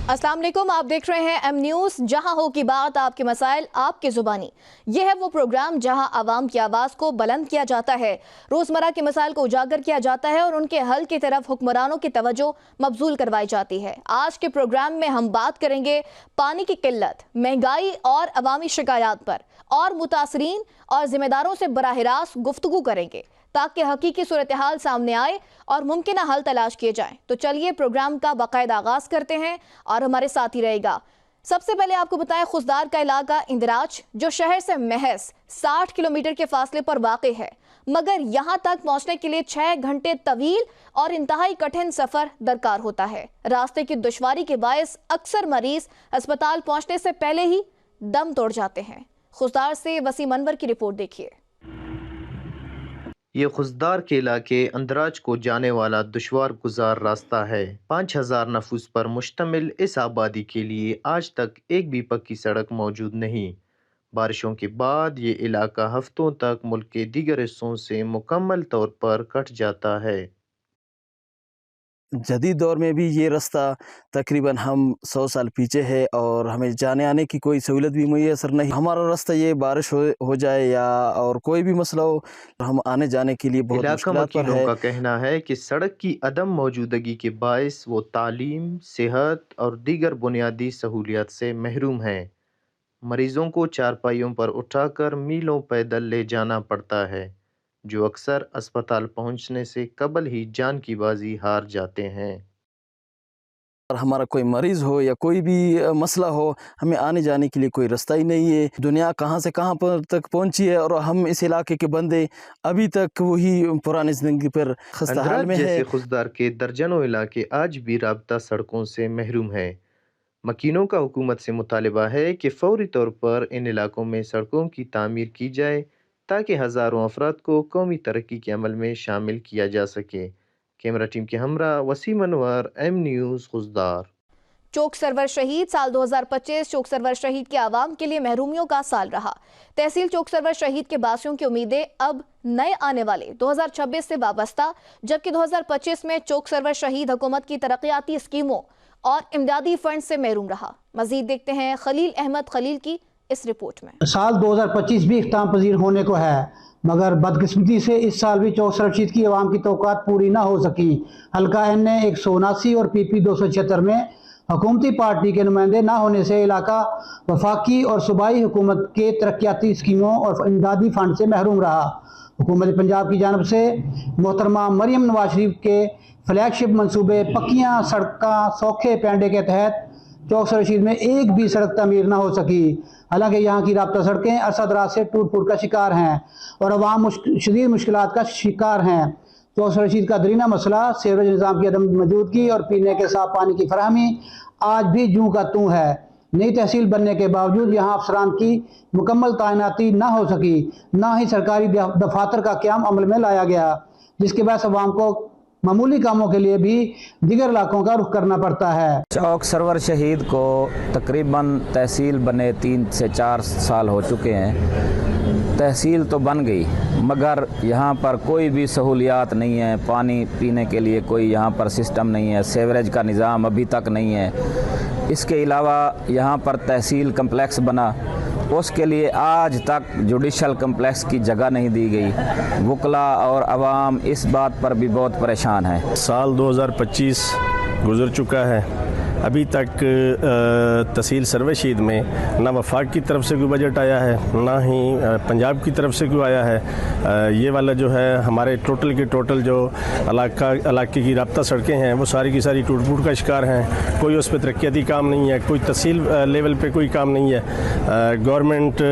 अस्सलाम वालेकुम, आप देख रहे हैं एम न्यूज़, जहां हो की बात, आपके मसाइल आपकी ज़ुबानी। यह है वो प्रोग्राम जहां आवाम की आवाज़ को बुलंद किया जाता है, रोज़मर्रा के मसाइल को उजागर किया जाता है और उनके हल की तरफ हुक्मरानों की तवज्जो मबजूल करवाई जाती है। आज के प्रोग्राम में हम बात करेंगे पानी की किल्लत, महंगाई और अवामी शिकायत पर, और मुतासरीन और ज़िम्मेदारों से बराह रास्त गुफ्तगू करेंगे ताकि हकीकी सूरत हाल सामने आए और मुमकिन हल तलाश किए जाएं। तो चलिए प्रोग्राम का बाकायदा आगाज़ करते हैं और हमारे साथ ही रहेगा। सबसे पहले आपको बताएं, खुशदार का इलाका इंदिराज जो शहर से महज 60 किलोमीटर के फासले पर वाक़ है, मगर यहाँ तक पहुँचने के लिए 6 घंटे तवील और इंतहाई कठिन सफ़र दरकार होता है। रास्ते की दुश्वारी के बायस अक्सर मरीज अस्पताल पहुँचने से पहले ही दम तोड़ जाते हैं। खुशदार से वसीम अनवर की रिपोर्ट देखिए। ये खुशदार के इलाके अंदराज को जाने वाला दुश्वार गुजार रास्ता है। 5000 नफूस पर मुश्तमिल इस आबादी के लिए आज तक एक भी पक्की सड़क मौजूद नहीं। बारिशों के बाद ये इलाका हफ्तों तक मुल्क के दीगर हिस्सों से मुकम्मल तौर पर कट जाता है। जदीद दौर में भी ये रास्ता तकरीबन हम 100 साल पीछे है और हमें जाने आने की कोई सहूलत भी मुयसर नहीं। हमारा रास्ता ये बारिश हो जाए या और कोई भी मसला हो, हम आने जाने के लिए बहुत मुश्किलात पर है। का कहना है कि सड़क की अदम मौजूदगी के बायस वो तालीम, सेहत और दीगर बुनियादी सहूलियात से महरूम हैं। मरीजों को चारपाइयों पर उठाकर मीलों पैदल ले जाना पड़ता है, जो अक्सर अस्पताल पहुंचने से कबल ही जान की बाजी हार जाते हैं। और हमारा कोई मरीज़ हो या कोई भी मसला हो, हमें आने जाने के लिए कोई रास्ता ही नहीं है। दुनिया कहाँ से कहाँ पर तक पहुंची है और हम इस इलाके के बंदे अभी तक वही पुरानी ज़िंदगी पर खस्ता हाल में है। खुशदार के दर्जनों इलाके आज भी राब्ता सड़कों से महरूम हैं। मकीनों का हुकूमत से मुतालिबा है कि फौरी तौर पर इन इलाकों में सड़कों की तामीर की जाए ताकि हज़ारों अफराद को कौमी तरक्की के अमल में शामिल किया जा सके। कैमरा टीम के हमरा वसीम अनवर, एम न्यूज़, खुशदार। चौक सरवर शहीद साल 2025 चौक सरवर शहीद के आवाम के लिए महरूमियों का साल रहा। तहसील चौक सरवर शहीद के बासियों की उम्मीदें अब नए आने वाले 2026 से वाबस्ता, जबकि 2025 में चौक सरवर शहीद हुकूमत की तरक्याती स्कीमों और इमदादी फंड से महरूम रहा। मजीद देखते हैं खलील अहमद खलील की इस रिपोर्ट में। साल 2025 भी इख्ताम पजीर होने को है, मगर बदकिस्मती से इस साल भी चौक सरवर शहीद की आवाम की तौक़ात पूरी ना हो सकी। हल्का NA 179 और PP 276 में हुकूमती पार्टी के नुमाइंदे ना होने से इलाका वफाकी और सूबाई हुकूमत के तरक्याती स्कीमों और इमदादी फंड से महरूम रहा। हुकूमत पंजाब की जानब से मोहतरमा मरियम नवाज शरीफ के फ्लैगशिप मनसूबे पक्कियाँ सड़कें सौखे पैंडे के तहत चौक सरवर शहीद में एक भी सड़क तमीर ना हो सकी। हालांकि यहाँ की राब्ता सड़कें अरसा दराज से टूट फूट का शिकार हैं और अवाम शदीद मुश्किलात का शिकार हैं। चौक सरवर शहीद का दरीना मसला सीवरेज निज़ाम की अदम मौजूदगी और पीने के साफ पानी की फराहमी आज भी जूं का तूं है। नई तहसील बनने के बावजूद यहाँ अफसरान की मुकम्मल तैनाती ना हो सकी, ना ही सरकारी दफातर का क़याम अमल में लाया गया, जिसके बाद अवाम को मामूली कामों के लिए भी दीगर इलाकों का रुख करना पड़ता है। चौक सरवर शहीद को तकरीबन तहसील बने 3 से 4 साल हो चुके हैं। तहसील तो बन गई, मगर यहाँ पर कोई भी सहूलियात नहीं है। पानी पीने के लिए कोई यहाँ पर सिस्टम नहीं है, सीवरेज का निज़ाम अभी तक नहीं है। इसके अलावा यहाँ पर तहसील कम्प्लेक्स बना, उसके लिए आज तक जुडिशल कम्प्लेक्स की जगह नहीं दी गई। वकला और अवाम इस बात पर भी बहुत परेशान है। साल 2025 गुज़र चुका है, अभी तक तहसील सरवर शहीद में ना वफाक की तरफ से कोई बजट आया है, ना ही पंजाब की तरफ से कोई आया है। ये वाला जो है हमारे टोटल के टोटल जो इलाके की राब्ता सड़कें हैं वो सारी की सारी टूट फूट का शिकार हैं। कोई उस पर तरक्याती काम नहीं है, कोई तहसील लेवल पे कोई काम नहीं है। गवर्नमेंट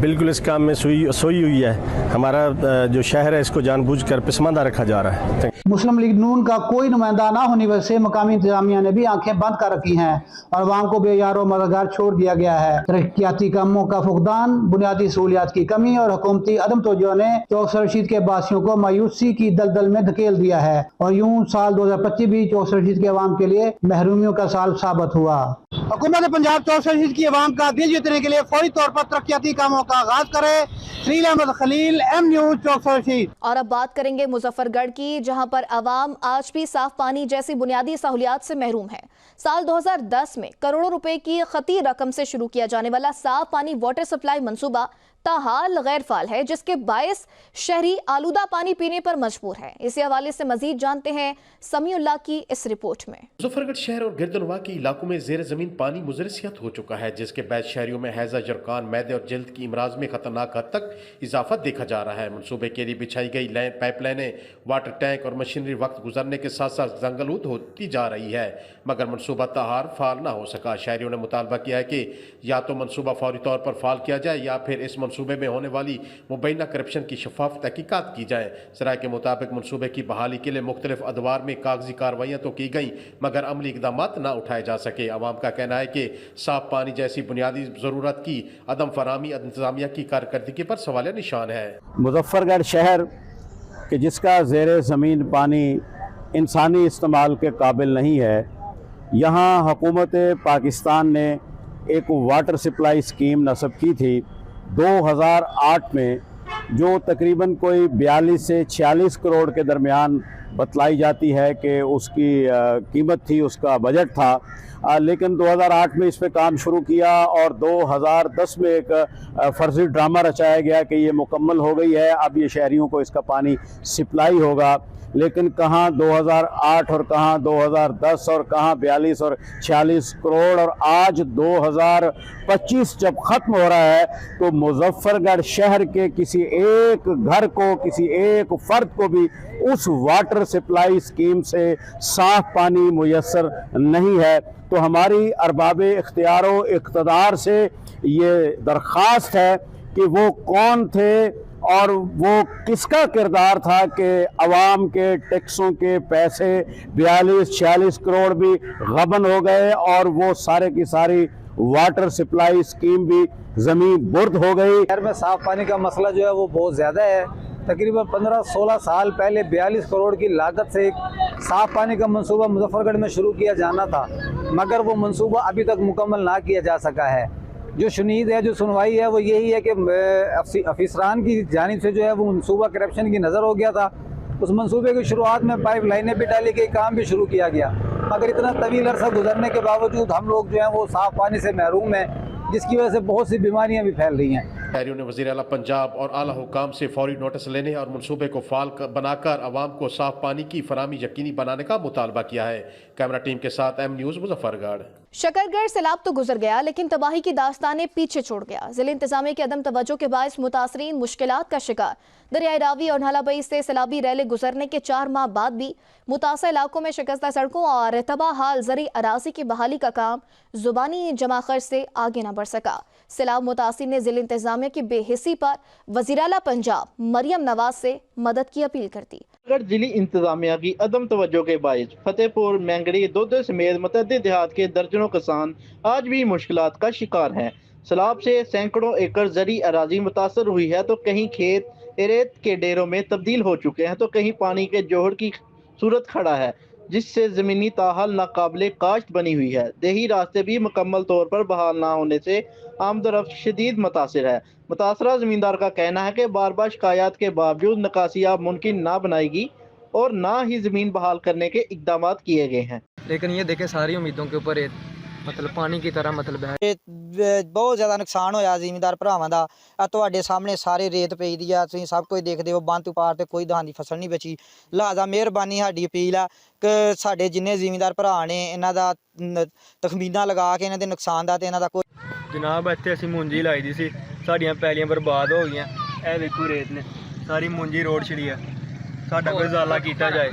बिल्कुल इस काम में सोई हुई है। हमारा जो शहर है इसको जानबूझकर पसमानदा रखा जा रहा है। मुस्लिम लीग नून का कोई नुमाइंदा ना होने वजह से मकामी इंतजामिया ने भी आंखें बंद कर रखी हैं और अवाम को बेयारो मददगार छोड़ दिया गया है। तरक्याती कामों का फुकदान, बुनियादी सहूलियात की कमी और हुकूमती अदम तवज्जो ने चौक सरवर शहीद के बासियों को मायूसी की दलदल में धकेल दिया है और यूं साल 2025 भी चौक सरवर शहीद के अवाम के लिए महरूमियों का साल साबित हुआ। हुकूमत पंजाब 64% की आवाम का दिल जीतने के लिए फौरी तौर पर तरक्याती कामों का आगाज करे। Shril Ahmed Khalil, M news 64। और अब बात करेंगे मुजफ्फरगढ़ की, जहां पर आवाम आज भी साफ पानी जैसी बुनियादी सहूलियात से महरूम है। साल 2010 में करोड़ों रुपए की खती रकम से शुरू किया जाने वाला साफ पानी वाटर सप्लाई मंसूबा ताहाल गैर फाल है, जिसके बायस शहरी आलूदा पानी पीने पर मजबूर है। इसी हवाले से मजीद जानते हैं समीउल्लाह की इस रिपोर्ट में। मुजफ्फरगढ़ शहर और गिरदनवा के इलाकों में जेर जमीन पानी मुजरसियत हो चुका है, जिसके बाद शहरियों में हैजा, जरकान, मैदे और जल्द की इमराज में खतरनाक हद तक इजाफा देखा जा रहा है। मनसूबे के लिए बिछाई गई पाइपलाइनें, वाटर टैंक और मशीनरी वक्त गुजरने के साथ साथ जंगलूद होती जा रही है, मगर मनसूबा ताहार फाल ना हो सका। शहरियों ने मुतालबा किया है कि या तो मनसूबा फौरी तौर पर फाल किया जाए या फिर इस मनसूबे में होने वाली मुबैना करप्शन की शफाफ तहकीकात की जाए। सराय के मुताबिक मनसूबे की बहाली के लिए मुख्तलिफ अदवार में कागजी कार्रवाइयाँ तो की गई, मगर अमली इकदाम ना उठाए जा सके। अवाम का कहना है कि साफ पानी जैसी बुनियादी ज़रूरत की अदम फरामी इंतजामिया की कारकर्दगी पर सवालिया निशान है। मुजफ्फरगढ़ शहर कि जिसका ज़ेर ज़मीन पानी इंसानी इस्तेमाल के काबिल नहीं है, यहाँ हुकूमत पाकिस्तान ने एक वाटर सप्लाई स्कीम नस्ब की थी 2008 में, जो तकरीबन कोई 42 से 46 करोड़ के दरमियान बतलाई जाती है कि उसकी कीमत थी, उसका बजट था। लेकिन 2008 में इस पे काम शुरू किया और 2010 में एक फर्जी ड्रामा रचाया गया कि ये मुकम्मल हो गई है, अब ये शहरियों को इसका पानी सप्लाई होगा। लेकिन कहाँ 2008 और कहाँ 2010 और कहाँ 42 और 46 करोड़, और आज 2025 जब ख़त्म हो रहा है तो मुजफ्फरगढ़ शहर के किसी एक घर को, किसी एक फ़र्द को भी उस वाटर सप्लाई स्कीम से साफ़ पानी मुयस्सर नहीं है। तो हमारी अरबाब इख्तियारो इक़्तिदार से ये दरख्वास्त है कि वो कौन थे और वो किसका किरदार था कि अवाम के टैक्सों के पैसे 42-46 करोड़ भी गबन हो गए और वो सारे की सारी वाटर सप्लाई स्कीम भी ज़मीन बुर्द हो गई। शहर में साफ़ पानी का मसला जो है वो बहुत ज़्यादा है। तकरीबन 15-16 साल पहले 42 करोड़ की लागत से एक साफ़ पानी का मंसूबा मुजफ्फरगढ़ में शुरू किया जाना था, मगर वो मंसूबा अभी तक मुकम्मल ना किया जा सका है। जो शुनीद है, जो सुनवाई है, वो यही है कि अफसरान की जानिब से जो है वो मंसूबा करप्शन की नज़र हो गया था। उस मंसूबे की शुरुआत में पाइप लाइनें भी डाली गई, काम भी शुरू किया गया, मगर इतना तवील अरसा गुजरने के बावजूद हम लोग जो हैं वो साफ़ पानी से महरूम हैं, जिसकी वजह से बहुत सी बीमारियां भी फैल रही हैं। शहरियों ने वज़ीर आला पंजाब और आला हुकाम से फौरी नोटिस लेने और मनसूबे को फाल बनाकर आवाम को साफ पानी की फराहमी यकीनी बनाने का मुतालबा किया है। कैमरा टीम के साथ एम न्यूज़ मुजफ्फरगढ़। शकरगढ़ सैलाब तो गुजर गया, लेकिन तबाही की दास्तानें पीछे छोड़ गया। जिले इंतजामिया की अदम तवज्जो के बायस मुतासरीन मुश्किलात का शिकार। दरियाई रावी और नालाबई से सैलाबी रैले गुजरने के 4 माह बाद भी मुतासर इलाकों में शिकस्ता सड़कों और तबाह हाल ज़री अराजी की बहाली का काम जुबानी जमाखर्च से आगे न बढ़ सका। सैलाब मुतासिर ने जिले इंतजामिया की बेहिसी पर वज़ीर आला पंजाब मरियम नवाज से मदद की अपील कर दी। जिली इंतजामिया की अदम तवज्जो के बायस फतेहपुर, मैंगड़ी, दोदे समेत मुतअद्दिद देहात के दर्जनों किसान आज भी मुश्किलात का शिकार हैं। सैलाब से सैकड़ों एकड़ ज़री अराजी मुतासर हुई है, तो कहीं खेत रेत के डेरों में तब्दील हो चुके हैं, तो कहीं पानी के जोहड़ की सूरत खड़ा है, जिससे ज़मीनी ताहाल नाकाबिले काश्त बनी हुई है। देही रास्ते भी मुकम्मल तौर पर बहाल ना होने से आमदरफ्त शदीद मुतासिर है। मुतासरा ज़मींदार का कहना है कि बार बार शिकायत के बावजूद निकासियाँ मुमकिन ना बनाएगी और ना ही ज़मीन बहाल करने के इकदाम किए गए हैं। लेकिन ये देखे सारी उम्मीदों के ऊपर मतलब पानी की तरह मतलब है। बहुत ज़्यादा नुकसान होया ਜ਼ਿਮੀਂਦਾਰ ਭਰਾਵਾਂ ਦਾ। ਆ ਤੁਹਾਡੇ ਸਾਹਮਣੇ ਸਾਰੇ ਰੇਤ ਪਈ ਦੀ ਆ, ਤੁਸੀਂ ਸਭ ਕੁਝ ਦੇਖਦੇ ਹੋ। ਬੰਦ ਤੋਂ ਪਾਰ ਤੇ ਕੋਈ धान ਦੀ ਫਸਲ ਨਹੀਂ ਬਚੀ। ਲਿਹਾਜ਼ਾ ਮਿਹਰਬਾਨੀ ਸਾਡੀ ਅਪੀਲ ਆ ਕਿ ਸਾਡੇ ਜਿੰਨੇ ਜ਼ਿਮੀਂਦਾਰ ਭਰਾ ਨੇ ਇਹਨਾਂ ਦਾ ਤਖਮੀਨਾ ਲਗਾ ਕੇ ਇਹਨਾਂ ਦੇ ਨੁਕਸਾਨ ਦਾ ਤੇ ਇਹਨਾਂ ਦਾ ਕੋਈ ਜਨਾਬ ਇੱਥੇ ਅਸੀਂ ਮੂੰਜੀ ਲਾਈ ਦੀ ਸੀ, ਸਾਡੀਆਂ ਪੈਲੀਆਂ ਬਰਬਾਦ ਹੋ ਗਈਆਂ। ਇਹ ਵੇਖੋ ਰੇਤ ਨੇ ਸਾਰੀ ਮੂੰਜੀ ਰੋਡ ਛੜੀ ਆ, ਸਾਡਾ ਕੋਈ ਜ਼ਾਲਾ ਕੀਤਾ जाए।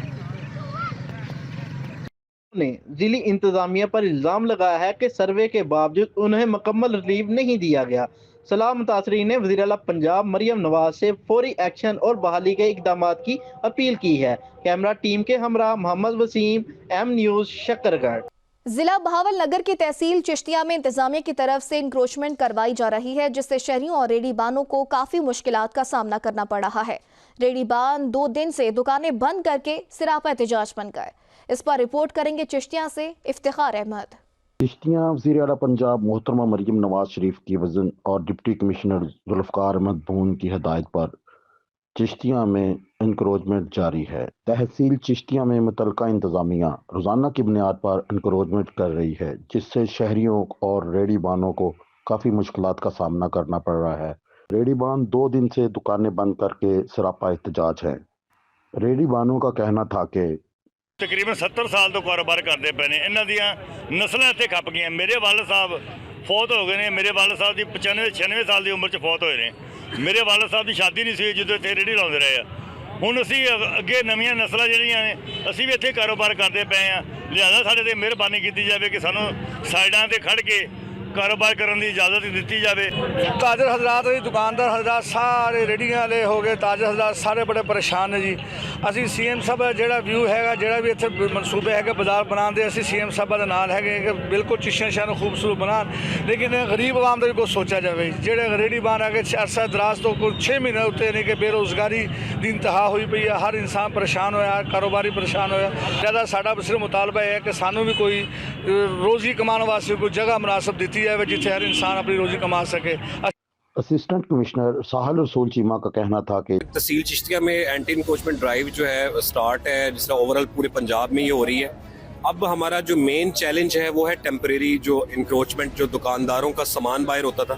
ने जिली इंतजामिया पर इल्ज़ाम लगाया है कि सर्वे के बावजूद उन्हें मुकम्मल रिलीफ नहीं दिया गया। सलाह मुतासरीन ने वज़ीर आला पंजाब मरियम नवाज से फौरी एक्शन और बहाली के इकदाम की अपील की है। कैमरा टीम के हमरा मोहम्मद वसीम, एम न्यूज़, शकरगढ़। जिला बहावल नगर की तहसील चिश्तिया में इंतजामिया की तरफ से इंक्रोचमेंट करवाई जा रही है, जिससे शहरियों और रेडीबानों को काफ़ी मुश्किलात का सामना करना पड़ रहा है। रेडीबान 2 दिन से दुकानें बंद करके सिरापा एहतजाज बन गए। इस पर रिपोर्ट करेंगे चिश्तिया से इफ्तिखार अहमद। चिश्तियाँ वज़ीर आला पंजाब मोहतरमा मरीम नवाज शरीफ की वज़न और डिप्टी कमिश्नर जुल्फ़कार अहमद भून की हदायत पर चिश्तियाँ में इंक्रोचमेंट जारी है। तहसील चिश्तियाँ में मुतल्लिका इंतज़ामिया रोज़ाना की बुनियाद पर इंक्रोचमेंट कर रही है, जिससे शहरियों और रेहड़ी बानों को काफ़ी मुश्किलात का सामना करना पड़ रहा है। रेहड़ी बान 2 दिन से दुकानें बंद करके सरापा एहतजाज है। रेहड़ी बानों का कहना था कि तकरीबन 70 साल तो कारोबार करते पे ने, इन्हां दियां नस्लां इत्थे खप गईयां। मेरे वालद साहब फौत हो गए ने, मेरे वालद साहब दी 95-96 साल की उम्र च फौत होए ने। मेरे वालद साहब की शादी नहीं सी जदों इत्थे रेहड़ी लाउंदे रहे आ। हुण असीं अगे नवीं नस्लां जिहड़ियां ने असीं भी इत्थे कारोबार करते पे आ, लिहाजा साडे ते मिहरबानी कीती जावे कि सानूं साइडां ते खड़ के कारोबार करने की इजाजत दी जाए। ताजर हजरात दुकानदार हजरात सारे रेहड़ियां वाले हो गए, ताजर हजरात सारे बड़े परेशान ने जी। असी CM साहब जो व्यू है जोड़ा भी इतने मनसूबे है बाजार बनाने असी CM साहब के नाल है कि बिल्कुल चिश्तियां शहर खूबसूरत बनान, लेकिन गरीब आवाम का भी कुछ सोचा जाए। जोड़े रेहड़ी बान आ गए अरसा दराज तो कुछ 6 महीने उत्ते यानी कि बेरोजगारी की इंतहा हुई पई है, हर इंसान परेशान होया, कारोबारी परेशान होया। ज़्यादा साडा सिर्फ मुतालबा है कि सानू भी कोई रोज़ी कमाने वास्ते कोई जगह मुनासिब दी जाए जिथे हर इंसान अपनी रोजी कमा सके। असिस्टेंट कमिश्नर साहल रसूल चीमा का कहना था कि तहसील चिश्तिया में एंटी इंक्रोचमेंट ड्राइव जो है स्टार्ट है, जिसका ओवरऑल पूरे पंजाब में ये हो रही है। अब हमारा जो मेन चैलेंज है वो है टेम्परेरी जो इंक्रोचमेंट, जो दुकानदारों का सामान बाहर होता था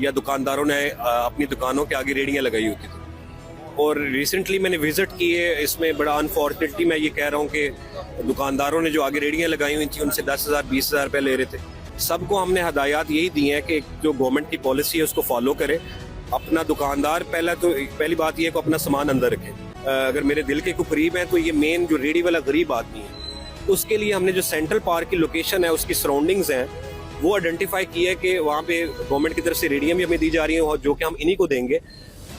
या दुकानदारों ने अपनी दुकानों के आगे रेहड़ियाँ लगाई होती थी। और रिसेंटली मैंने विजिट की है, इसमें बड़ा अनफॉर्चुनेटली मैं ये कह रहा हूँ कि दुकानदारों ने जो आगे रेहड़ियाँ लगाई हुई थी उनसे 10,000 20,000 रुपये ले रहे थे। सबको हमने हदायत यही दी है कि जो गवर्नमेंट की पॉलिसी है उसको फॉलो करे। अपना दुकानदार पहली बात ये है कि अपना सामान अंदर रखे। अगर मेरे दिल के कुछ करीब है तो ये मेन जो रेहड़ी वाला गरीब आदमी है, उसके लिए हमने जो सेंट्रल पार्क की लोकेशन है उसकी सराउंडिंग्स हैं वो आइडेंटिफाई की है कि वहाँ पे गवर्नमेंट की तरफ से रेहड़ियाँ भी हमें दी जा रही हैं और जो कि हम इन्हीं को देंगे।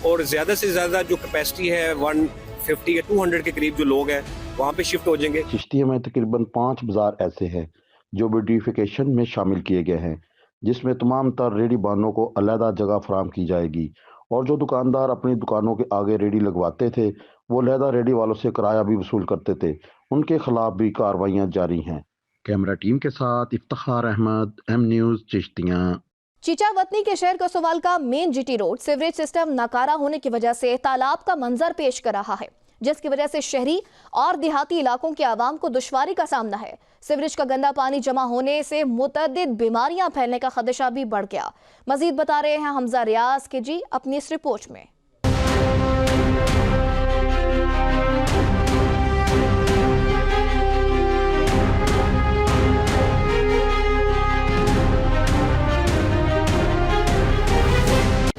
और ज़्यादा से ज़्यादा जो कैपेसिटी है 150 या 200 के करीब जो लोग हैं वहाँ पे शिफ्ट हो जाएंगे। चिश्तिया में तकरीबन 5 बाजार ऐसे हैं जो ब्यूटिफिकेशन में शामिल किए गए हैं, जिसमें तमाम तर रेहड़ी बानों को अलहदा जगह फराहम की जाएगी। और जो दुकानदार अपनी दुकानों के आगे रेहड़ी लगवाते थे वो अलहदा रेहड़ी वालों से किराया भी वसूल करते थे, उनके खिलाफ भी कार्रवाइयाँ जारी हैं। कैमरा टीम के साथ इफ्तिखार अहमद, M न्यूज़, चिश्तियाँ। चीचावतनी के शहर कसोवाल का main GT road sewerage system नाकारा होने की वजह से तालाब का मंजर पेश कर रहा है, जिसकी वजह से शहरी और देहाती इलाकों के आवाम को दुश्वारी का सामना है। सीवरेज का गंदा पानी जमा होने से मुतअद्दिद बीमारियां फैलने का खदशा भी बढ़ गया। मजीद बता रहे हैं हमजा रियाज के जी अपनी इस रिपोर्ट में।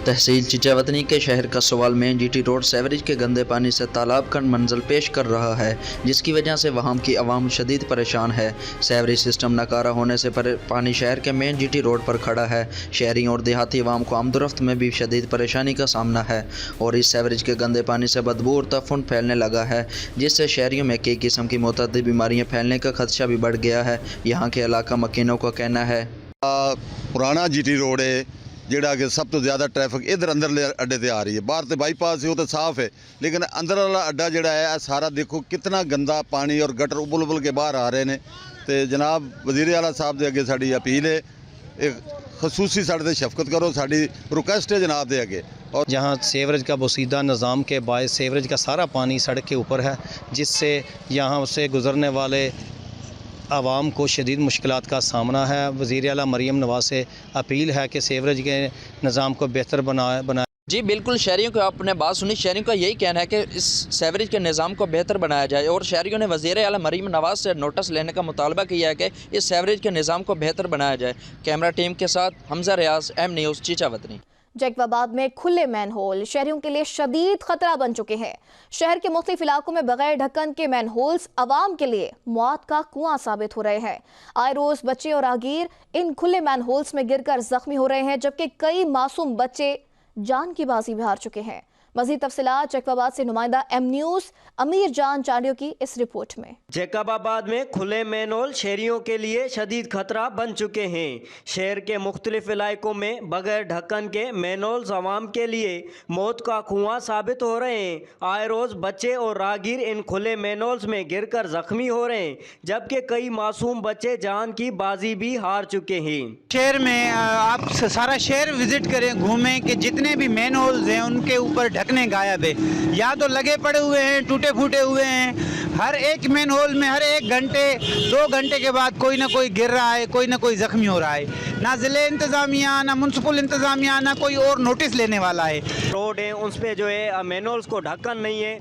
तहसील चिचावतनी के शहर कसोवाल में GT रोड सेवरेज के गंदे पानी से तालाब का मंजर पेश कर रहा है, जिसकी वजह से वहाँ की आवाम शदीद परेशान है। सेवरेज सिस्टम नाकारा होने से पानी शहर के मेन GT रोड पर खड़ा है। शहरियों और देहाती आवाम को आमदोरफ्त में भी शदीद परेशानी का सामना है और इस सेवरेज के गंदे पानी से बदबू और तफुन फैलने लगा है, जिससे शहरियों में कई किस्म की मुतअद्दिद बीमारियाँ फैलने का खदशा भी बढ़ गया है। यहाँ के इलाका मकीनों का कहना है पुराना GT रोड है ਜਿਹੜਾ ਕਿ ਸਭ ਤੋਂ ਜ਼ਿਆਦਾ ਟ੍ਰੈਫਿਕ ਇਧਰ ਅੰਦਰਲੇ ਅੱਡੇ ਤੇ ਆ ਰਹੀ ਹੈ। ਬਾਹਰ ਤੇ ਬਾਈਪਾਸ ਹੈ ਉਹ ਤਾਂ ਸਾਫ਼ ਹੈ, ਲੇਕਿਨ ਅੰਦਰ ਵਾਲਾ ਅੱਡਾ ਜਿਹੜਾ ਹੈ ਇਹ ਸਾਰਾ ਦੇਖੋ ਕਿੰਨਾ ਗੰਦਾ ਪਾਣੀ ਔਰ ਗਟਰ ਉਬਲ ਉਬਲ ਕੇ ਬਾਹਰ ਆ ਰਹੇ ਨੇ। ਤੇ ਜਨਾਬ ਵਜ਼ੀਰ ਆਲਾ ਸਾਹਿਬ ਦੇ ਅੱਗੇ ਸਾਡੀ ਅਪੀਲ ਹੈ, ਇੱਕ खसूसी साढ़े से शफकत करो, साड़ी रिक्वेस्ट है जनाब दे आगे। और जहाँ सेवरेज का बोसीदा निज़ाम के बायस सेवरेज का सारा पानी सड़क के ऊपर है, जिससे यहाँ से गुज़रने वाले आवाम को शदीद मुश्किलात का सामना है। वज़ीर आला मरीम नवाज से अपील है कि सेवरेज के निज़ाम को बेहतर बनाए। जी बिल्कुल, शहरियों को आपने बात सुनी। शहरियों का यही कहना है कि इस सेवरेज के निज़ाम को बेहतर बनाया जाए और शहरियों ने वज़ीर आला मरीम नवाज से नोटिस लेने का मुतालबा किया है कि इस सेवरेज के निज़ाम को बेहतर बनाया जाए। कैमरा टीम के साथ हमजा रियाज, M न्यूज़, चीचावतनी। जैकबाबाद में खुले मैन होल शहरियों के लिए शदीद खतरा बन चुके हैं। शहर के मुख्तलिफ इलाकों में बगैर ढक्कन के मैन होल्स आवाम के लिए मौत का कुआं साबित हो रहे हैं। आए रोज बच्चे और आगीर इन खुले मैन होल्स में गिरकर जख्मी हो रहे हैं, जबकि कई मासूम बच्चे जान की बाजी भी हार चुके हैं। मजीद तफसीलात जैकबाबाद से नुमाइंदा एम न्यूज़ अमीर जान चांडियो की इस रिपोर्ट में। जैकबाबाद में खुले मैनहोल शहरियों के लिए शदीद खतरा बन चुके हैं। शहर के मुख्तलिफ इलाकों में बगैर ढक्कन के मैनहोल्स आवाम के लिए मौत का कुआं साबित हो रहे हैं। आए रोज बच्चे और राहगीर इन खुले मैनहोल्स में गिरकर जख्मी हो रहे हैं, जबकि कई मासूम बच्चे जान की बाजी भी हार चुके हैं। शहर में आप सारा शहर विजिट करें, घूमें कि जितने भी मैन होल्स हैं उनके ऊपर ढकने गायब है, या तो लगे पड़े हुए हैं, टूटे फूटे हुए हैं। हर एक मैन होल में हर 1 घंटे 2 घंटे के बाद कोई ना कोई गिर रहा है, कोई ना कोई जख्मी हो रहा है। ना ज़िले इंतज़ामिया, ना म्युनिसिपल इंतज़ामिया, ना कोई और नोटिस लेने वाला है। रोड है उस पर जो है मैन होल्स को ढक्कन नहीं है,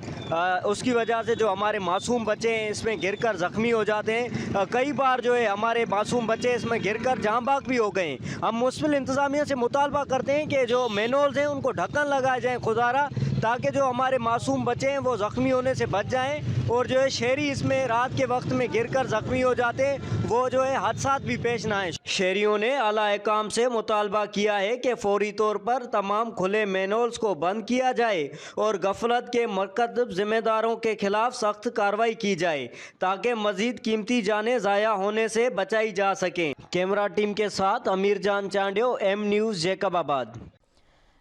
उसकी वजह से जो हमारे मासूम बच्चे हैं इसमें गिरकर जख्मी हो जाते हैं। कई बार जो है हमारे मासूम बच्चे इसमें गिरकर जाँ बाग भी हो गए। हम म्युनिसिपल इंतज़ामिया से मुतालबा करते हैं कि जो मैन होल्स हैं उनको ढक्कन लगाए जाएँ खुदारा, ताकि जो हमारे मासूम बच्चे हैं वो ज़ख्मी होने से बच जाएं, और जो है शहरी इसमें रात के वक्त में गिरकर ज़ख्मी हो जाते हैं, वो जो है हादसात भी पेश ना आए। शहरियों ने आला एहकाम से मुतालबा किया है कि फौरी तौर पर तमाम खुले मैनहोल्स को बंद किया जाए और गफलत के मरकज़ ज़िम्मेदारों के खिलाफ सख्त कार्रवाई की जाए, ताकि मज़ीद कीमती जानें ज़ाया होने से बचाई जा सकें। कैमरा टीम के साथ अमीर जान चांडियो, एम न्यूज़, जैकबाबाद।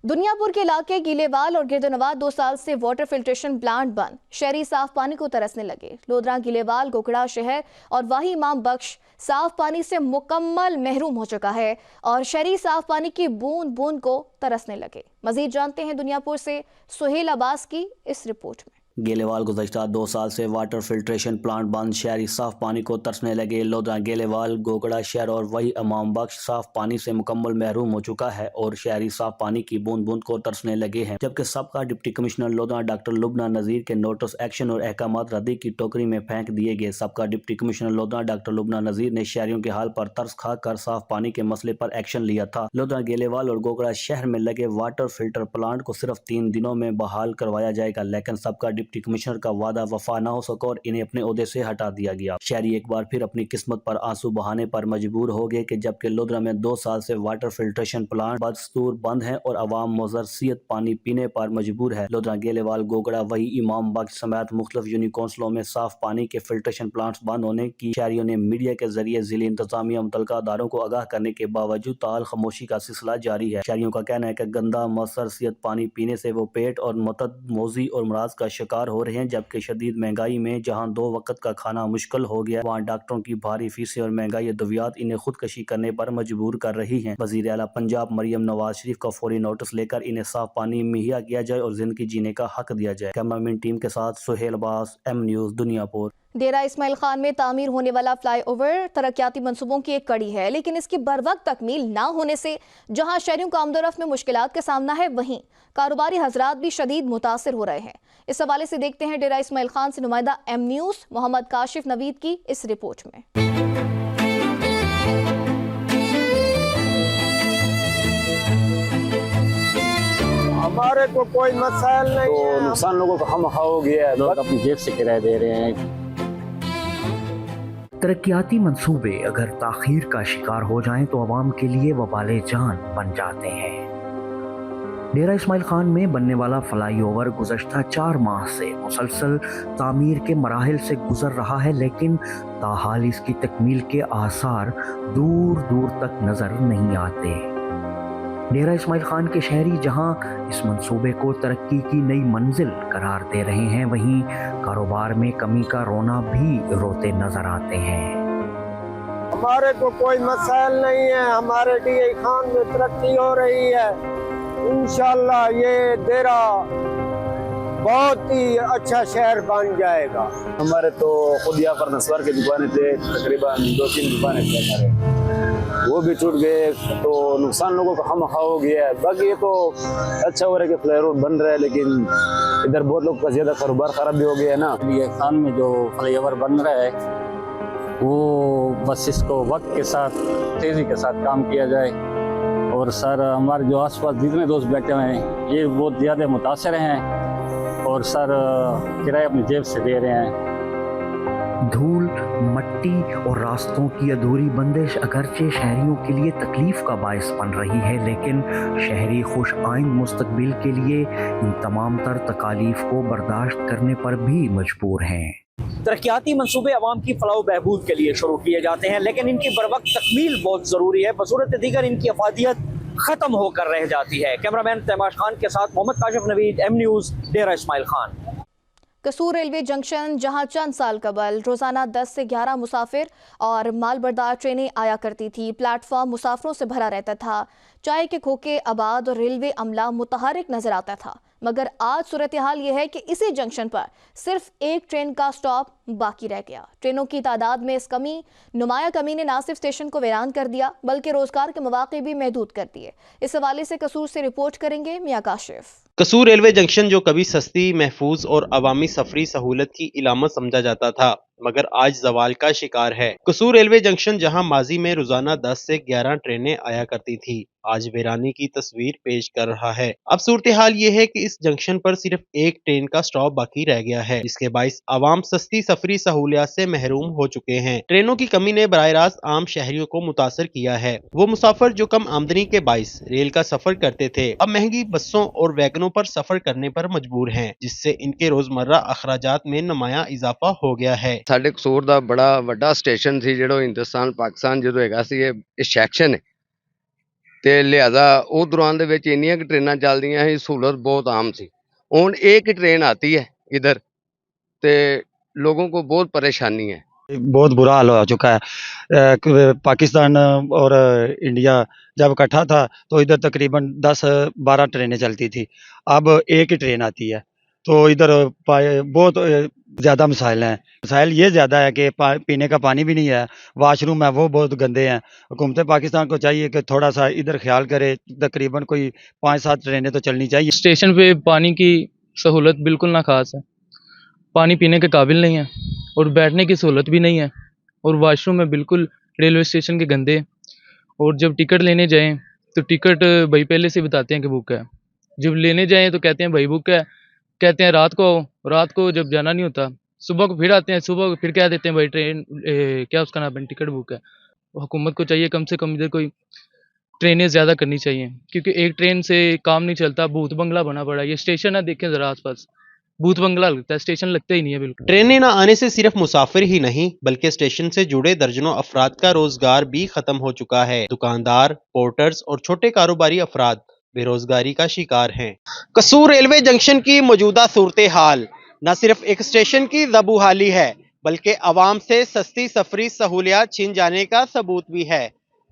दुनियापुर के इलाके गीलेवाल और गिरदनवाद 2 साल से वाटर फिल्ट्रेशन प्लांट बंद, शहरी साफ पानी को तरसने लगे। लोधरा, गीलेवाल, गोकड़ा शहर और वाही इमाम बख्श साफ पानी से मुकम्मल महरूम हो चुका है और शहरी साफ पानी की बूंद बूंद को तरसने लगे। मजीद जानते हैं दुनियापुर से सुहेल अब्बास की इस रिपोर्ट में। गेलेवाल गुज़श्ता 2 साल से वाटर फिल्ट्रेशन प्लांट बंद, शहरी साफ पानी को तरसने लगे। लोधरा, गेलेवाल, गोगड़ा शहर और वही इमाम बख्श साफ पानी से मुकम्मल महरूम हो चुका है और शहरी साफ पानी की बूंद बूंद को तरसने लगे हैं, जबकि सबका deputy commissioner Lodhran doctor Lubna Nazir के नोटिस, एक्शन और अहकामात रद्दी की टोकरी में फेंक दिए गए। सबका deputy commissioner Lodhran doctor Lubna Nazir ने शहरियों के हाल पर तरस खा कर साफ पानी के मसले पर एक्शन लिया था। लोधरा, गेलेवाल और गोगड़ा शहर में लगे वाटर फिल्टर प्लांट को सिर्फ 3 दिनों में बहाल करवाया जाएगा, लेकिन सबका डिप्टी कमिश्नर का वादा वफा न हो सका और इन्हें अपने ओहदे से हटा दिया गया। शहरी एक बार फिर अपनी किस्मत पर आंसू बहाने पर मजबूर हो गए कि जबकि लोधरा में 2 साल से वाटर फिल्ट्रेशन प्लांट बदस्तूर बंद है और अवाम मुज़र्रियत पानी पीने पर मजबूर है। लोधरा, गेलेवाल, गोगड़ा, वही इमाम बख्श समेत मुख्तलिफ यूनियन कौंसलों में साफ पानी के फिल्ट्रेशन प्लांट बंद होने की शहरियों ने मीडिया के जरिए जिले इंतजामिया मुतल्लिका अदारों को आगाह करने के बावजूद ताल खामोशी का सिलसिला जारी है। शहरियों का कहना है कि गंदा मुज़र्रियत पानी पीने से वो पेट और मुतअद्दिद मोज़ी और अमराज का शिकार हो रहे हैं, जबकि शदीद महंगाई में जहां 2 वक्त का खाना मुश्किल हो गया, वहां डॉक्टरों की भारी फीसें और महंगाई अद्वियात इन्हें खुदकशी करने पर मजबूर कर रही हैं। वज़ीर आला पंजाब मरियम नवाज शरीफ का फौरी नोटिस लेकर इन्हें साफ पानी मुहैया किया जाए और जिंदगी जीने का हक दिया जाए। कैमरामैन टीम के साथ सुहेल अब्बास, एम न्यूज़, दुनियापुर। डेरा इस्माइल खान में तामीर होने वाला फ्लाईओवर तरक्याती मंसूबों की एक कड़ी है, लेकिन इसकी बरवक्त तकमील ना होने से जहां शहरियों को आमदोरफ्त में मुश्किलात का सामना है, वहीं कारोबारी हजरात भी शदीद मुतासिर हो रहे हैं। इस हवाले से देखते हैं डेरा इस्माइल खान से नुमाइंदा एम न्यूज़ मोहम्मद काशिफ नवीद की इस रिपोर्ट में। हमारे को कोई मसाइल नहीं है, नुकसान लोगों को हम हो गया है, लोग अपनी जेब से किराया दे रहे हैं। तरक्याती मंसूबे अगर ताखीर का शिकार हो जाएं तो अवाम के लिए वबाले जान बन जाते हैं। डेरा इस्माइल खान में बनने वाला फ्लाईओवर गुज़श्ता 4 माह से मुसलसल तामीर के मराहिल से गुजर रहा है, लेकिन ताहाल इसकी तकमील के आसार दूर दूर तक नजर नहीं आते। डेरा इस्माइल खान के शहरी जहां इस मंसूबे को तरक्की की नई मंजिल करार दे रहे हैं, वहीं कारोबार में कमी का रोना भी रोते नजर आते हैं। हमारे को कोई मसाइल नहीं है, हमारे डीआई खान में तरक्की हो रही है। इंशाल्लाह ये डेरा बहुत ही अच्छा शहर बन जाएगा। हमारे तो खुद यहाँ पर नस्वार की दुकानें थे, तकरीबन 2-3 दुकानें थे हमारे, वो भी टूट गए, तो नुकसान लोगों को हम हो गया है। बाकी ये तो अच्छा हो रहा है कि फ्लाईओवर बन रहा है, लेकिन इधर बहुत लोग का ज्यादा कारोबार खराब भी हो गया है ना। ये खान में जो फ्लाईओवर बन रहा है वो बस इसको वक्त के साथ तेजी के साथ काम किया जाए। और सर हमारे जो आसपास जितने दोस्त बैठे हुए हैं ये बहुत ज़्यादा मुतासर हैं और सर किराया अपनी जेब से दे रहे हैं। धूल, मट्टी और रास्तों की अधूरी बंदिश अगरचे शहरियों के लिए तकलीफ का बायस बन रही है, लेकिन शहरी खुश आइंद मुस्तकबिल के लिए इन तमाम तर तकालीफ को बर्दाश्त करने पर भी मजबूर हैं। तरक्याती मंसूबे अवाम की फलाह बहबूद के लिए शुरू किए जाते हैं, लेकिन इनकी बरवक्त तकमील बहुत ज़रूरी है। बसूरत दीगर इनकी अफादियत ख़त्म होकर रह जाती है। कैमरामैन तैमाश खान के साथ मोहम्मद काशिफ नवीद, एम न्यूज़, डेरा इस्माइल खान। कसूर रेलवे जंक्शन, जहां चंद साल कबल रोजाना 10 से 11 मुसाफिर और मालबरदार ट्रेनें आया करती थी, प्लेटफॉर्म मुसाफिरों से भरा रहता था, चाय के खोखे आबाद और रेलवे अमला मुतहरिक नजर आता था। मगर आज सूरत हाल ये है कि इसी जंक्शन पर सिर्फ एक ट्रेन का स्टॉप बाकी रह गया। ट्रेनों की तादाद में इस नुमाया कमी ने ना सिर्फ स्टेशन को वीरान कर दिया बल्कि रोजगार के मौके भी महदूद कर दिए। इस हवाले से कसूर से रिपोर्ट करेंगे मियां काशिफ। कसूर रेलवे जंक्शन जो कभी सस्ती, महफूज और अवामी सफरी सहूलत की इलामत समझा जाता था, मगर आज जवाल का शिकार है। कसूर रेलवे जंक्शन जहां माजी में रोजाना 10 से 11 ट्रेनें आया करती थी, आज वीरानी की तस्वीर पेश कर रहा है। अब सूरत हाल ये है कि इस जंक्शन पर सिर्फ एक ट्रेन का स्टॉप बाकी रह गया है, जिसके बाइस आवाम सस्ती सफरी सहूलियात से महरूम हो चुके हैं। ट्रेनों की कमी ने बराह रास्त आम शहरियों को मुतासर किया है। वो मुसाफिर जो कम आमदनी के बाइस रेल का सफर करते थे, अब महंगी बसों और वैगनों पर सफर करने पर मजबूर हैं, जिससे इनके रोजमर्रा अखराजात में नुमाया इजाफा हो गया है। ਸਾਡੇ ਕਸੂਰ ਦਾ ਬੜਾ ਵੱਡਾ ਸਟੇਸ਼ਨ ਸੀ, ਜਿਹੜਾ ਹਿੰਦੁਸਤਾਨ ਪਾਕਿਸਤਾਨ ਜਦੋਂ ਹੈਗਾ ਸੀ, ਇਹ ਸੈਕਸ਼ਨ ਹੈ ਤੇ ਲਿਹਾਜ਼ਾ ਉਹ ਦੌਰਾਨ ਦੇ ਵਿੱਚ ਇੰਨੀਆਂ ਕਿ ਟ੍ਰੇਨਾਂ ਚੱਲਦੀਆਂ ਸੀ, ਸਹੂਲਤ ਬਹੁਤ ਆਮ ਸੀ। ਹੁਣ ਇੱਕ ट्रेन आती है इधर ਤੇ लोगों को बहुत परेशानी है। बहुत बुरा हाल हो चुका है। पाकिस्तान और इंडिया जब इकट्ठा था तो इधर तकरीबन 10-12 ट्रेनें चलती थी, अब एक ही ट्रेन आती है। तो इधर बहुत ज़्यादा मसाइल हैं। मसाइल ये ज़्यादा है कि पीने का पानी भी नहीं है, वाशरूम है वो बहुत गंदे हैं। हुकूमत पाकिस्तान को चाहिए कि थोड़ा सा इधर ख्याल करे। तकरीबन कोई 5-7 ट्रेनें तो चलनी चाहिए। स्टेशन पे पानी की सहूलत बिल्कुल ना खास है, पानी पीने के काबिल नहीं है और बैठने की सहूलत भी नहीं है, और वाशरूम में बिल्कुल रेलवे स्टेशन के गंदे। और जब टिकट लेने जाएं तो टिकट भाई पहले से बताते हैं कि बुक है, जब लेने जाएं तो कहते हैं भाई बुक है, कहते हैं रात को आओ, रात को जब जाना नहीं होता सुबह को फिर आते हैं, सुबह को फिर कह देते हैं भाई ट्रेन क्या उसका नाम है टिकट बुक है। हुकूमत को चाहिए कम से कम इधर कोई ट्रेनें ज़्यादा करनी चाहिए, क्योंकि एक ट्रेन से काम नहीं चलता। भूत बंगला बना पड़ा है, ये स्टेशन है, देखें ज़रा आसपास भूत बंगला लगता है, स्टेशन लगता ही नहीं है बिल्कुल। ट्रेनें न आने से सिर्फ मुसाफिर ही नहीं बल्कि स्टेशन से जुड़े दर्जनों अफराद का रोजगार भी खत्म हो चुका है। दुकानदार, पोर्टर्स और छोटे कारोबारी अफराद बेरोजगारी का शिकार हैं। कसूर रेलवे जंक्शन की मौजूदा सूरत हाल न सिर्फ एक स्टेशन की ज़बूहाली है बल्कि आवाम से सस्ती सफरी सहूलियात छीन जाने का सबूत भी है।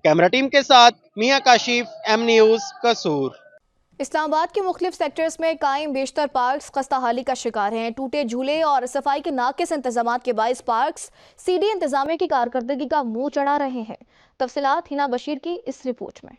कैमरा टीम के साथ मियां काशिफ, एम न्यूज़, कसूर। इस्लामाबाद के मुख्तलिफ सेक्टर्स में कायम बेशतर पार्क्स खस्ताहाली का शिकार हैं। टूटे झूले और सफाई के नाकिस इंतजाम के बाइस पार्क्स सीडी इंतजामिया की कारकर्दगी का मुंह चढ़ा रहे हैं। तफसीलात हिना बशीर की इस रिपोर्ट में।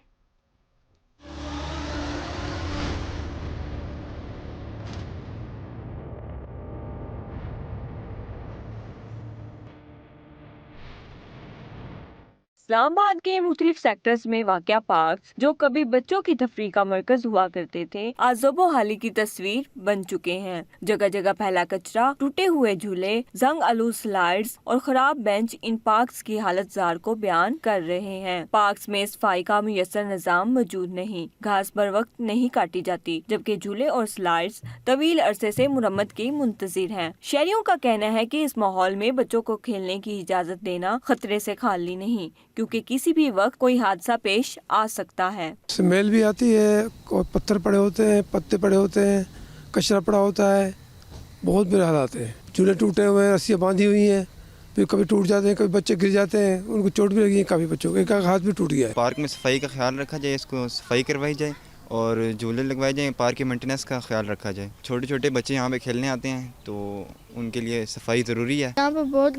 इस्लामाबाद के मुख्तलिफ सेक्टर्स में वाक़या पार्क्स जो कभी बच्चों की तफरीह का मरकज हुआ करते थे, आज ज़ोबो-हाली की तस्वीर बन चुके हैं। जगह जगह फैला कचरा, टूटे हुए झूले, जंग आलूद स्लाइड्स और खराब बेंच इन पार्क्स की हालत जार को बयान कर रहे हैं। पार्क्स में सफाई का मुयस्सर निज़ाम मौजूद नहीं, घास बर वक्त नहीं काटी जाती, जबकि झूले और स्लाइड्स तवील अरसे से मुरम्मत की मुंतजिर हैं। शहरियों का कहना है कि इस माहौल में बच्चों को खेलने की इजाज़त देना खतरे से खाली नहीं, क्योंकि किसी भी वक्त कोई हादसा पेश आ सकता है। स्मेल भी आती है, पत्थर पड़े होते हैं, पत्ते पड़े होते हैं, कचरा पड़ा होता है, बहुत बुरे हालात हैं। झूले टूटे हुए हैं, रस्सियाँ बांधी हुई हैं, फिर कभी टूट जाते हैं, कभी बच्चे गिर जाते हैं, उनको चोट भी लगी है, काफ़ी बच्चों को एक हाथ भी टूट गया है। पार्क में सफाई का ख्याल रखा जाए, इसको सफाई करवाई जाए और झूले लगवाए जाएँ, पार्क की मेंटेनेंस का ख्याल रखा जाए। छोटे छोटे बच्चे यहाँ पे खेलने आते हैं तो उनके लिए सफाई ज़रूरी है। यहाँ पर बहुत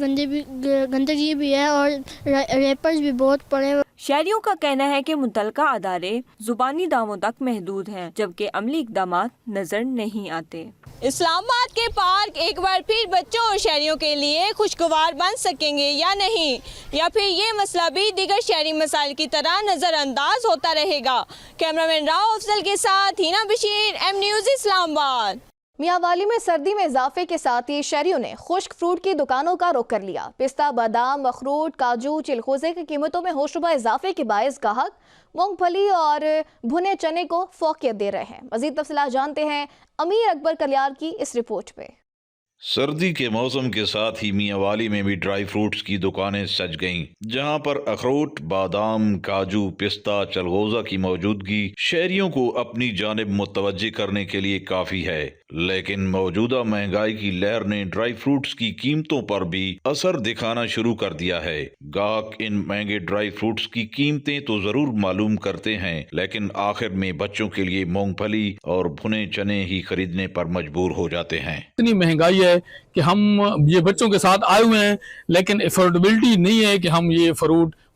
गंदगी भी है और रैपर्स भी बहुत पड़े। शहरियों का कहना है कि मुतलका अदारे जुबानी दावों तक महदूद हैं, जबकि अमली इक़दामात नजर नहीं आते। इस्लामाबाद के पार्क एक बार फिर बच्चों और शहरियों के लिए खुशगवार बन सकेंगे या नहीं, या फिर ये मसला भी दीगर शहरी मसाइल की तरह नज़रअंदाज होता रहेगा। कैमरामैन राव अफजल के साथ हिना बशीर, एम न्यूज़, इस्लामाबाद। मियांवाली में सर्दी में इजाफे के साथ ही शहरियों ने खुश्क फ्रूट की दुकानों का रुख कर लिया। पिस्ता, बादाम, अखरोट, काजू, चिलखोजे की कीमतों में होशरुबा इजाफे के बायस गाहक मूंगफली और भुने चने को फौकियत दे रहे हैं। मजीद तफसीलात जानते हैं अमीर अकबर कलियार की इस रिपोर्ट में। सर्दी के मौसम के साथ ही मियांवाली में भी ड्राई फ्रूट्स की दुकानें सज गईं, जहां पर अखरोट, बादाम, काजू, पिस्ता, चलगोजा की मौजूदगी शहरियों को अपनी जानिब मुतवज्जे करने के लिए काफी है। लेकिन मौजूदा महंगाई की लहर ने ड्राई फ्रूट्स की कीमतों पर भी असर दिखाना शुरू कर दिया है। गाहक इन महंगे ड्राई फ्रूट्स की कीमतें तो जरूर मालूम करते हैं, लेकिन आखिर में बच्चों के लिए मूंगफली और भुने चने ही खरीदने पर मजबूर हो जाते हैं। इतनी महंगाई है कि हम ये बच्चों के साथ आए हुए हैं, लेकिन अफोर्डेबिलिटी नहीं है कि हम ये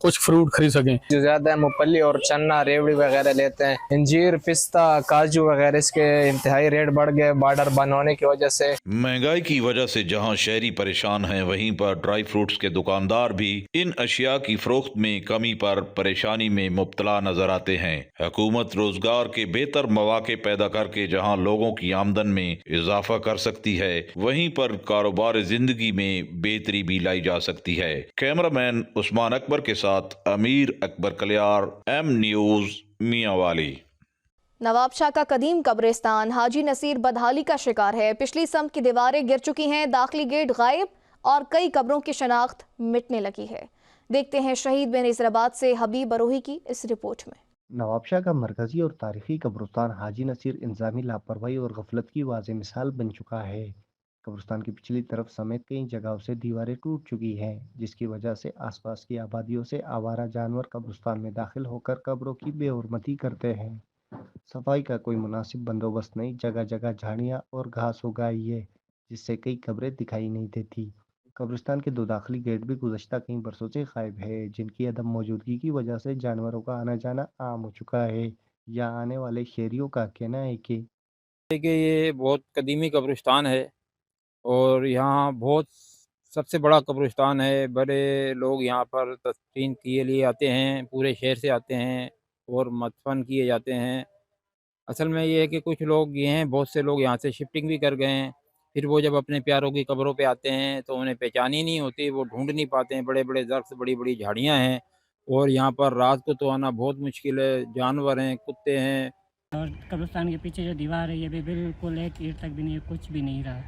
कुछ फ्रूट खरीद सकें। जो ज्यादा मूंगफली और चना, रेवड़ी वगैरह लेते हैं, अंजीर, पिस्ता, काजू वगैरह, इसके इंतहाई रेट बढ़ गए बॉर्डर बंद होने की वजह से। महंगाई की वजह से जहां शहरी परेशान हैं, वहीं पर ड्राई फ्रूट्स के दुकानदार भी इन अशिया की फरोख्त में कमी पर परेशानी में मुब्तला नजर आते हैं। हुकूमत रोजगार के बेहतर मौके पैदा करके जहां लोगों की आमदन में इजाफा कर सकती है, वहीं पर कारोबार जिंदगी में बेहतरी भी लाई जा सकती है। कैमरामैन उस्मान अकबर के साथ अमीर अकबर कलियार, एम न्यूज, मियांवाली। नवाब शाह का कदीम कब्रिस्तान हाजी नसीर बदहाली का शिकार है। पिछली समत की दीवारें गिर चुकी हैं, दाखिली गेट गायब और कई कब्रों की शनाख्त मिटने लगी है। देखते हैं शहीद बेनज़ीराबाद से हबीब बरोही की इस रिपोर्ट में। नवाब शाह का मरकजी और तारीखी कब्रिस्तान हाजी नसीर इंतजामी लापरवाही और गफलत की वाज़ेह मिसाल बन चुका है। कब्रिस्तान की पिछली तरफ समेत कई जगहों से दीवारें टूट चुकी हैं, जिसकी वजह से आसपास की आबादियों से आवारा जानवर कब्रिस्तान में दाखिल होकर कब्रों की बेहुरमती करते हैं। सफाई का कोई मुनासिब बंदोबस्त नहीं, जगह जगह झाड़ियाँ और घास उगाई है, जिससे कई कब्रें दिखाई नहीं देती। कब्रिस्तान के 2 दाखिली गेट भी गुज़श्ता कई बरसों से गायब है, जिनकी अदम मौजूदगी की वजह से जानवरों का आना जाना आम हो चुका है। यहाँ आने वाले शहरियों का कहना है कि ये बहुत कदीमी कब्रिस्तान है और यहाँ बहुत सबसे बड़ा कब्रिस्तान है। बड़े लोग यहाँ पर तदफीन के लिए आते हैं, पूरे शहर से आते हैं और मदफन किए जाते हैं। असल में ये है कि कुछ लोग ये हैं, बहुत से लोग यहाँ से शिफ्टिंग भी कर गए हैं। फिर वो जब अपने प्यारों की कब्रों पे आते हैं तो उन्हें पहचान ही नहीं होती, वो ढूंढ नहीं पाते हैं। बड़े बड़े दरख्त, बड़ी बड़ी झाड़ियाँ हैं और यहाँ पर रात को तो आना बहुत मुश्किल है। जानवर हैं, कुत्ते हैं। और कब्रिस्तान के पीछे जो दीवार है, ये भी बिल्कुल एक ईंट तक भी नहीं है, कुछ भी नहीं रहा।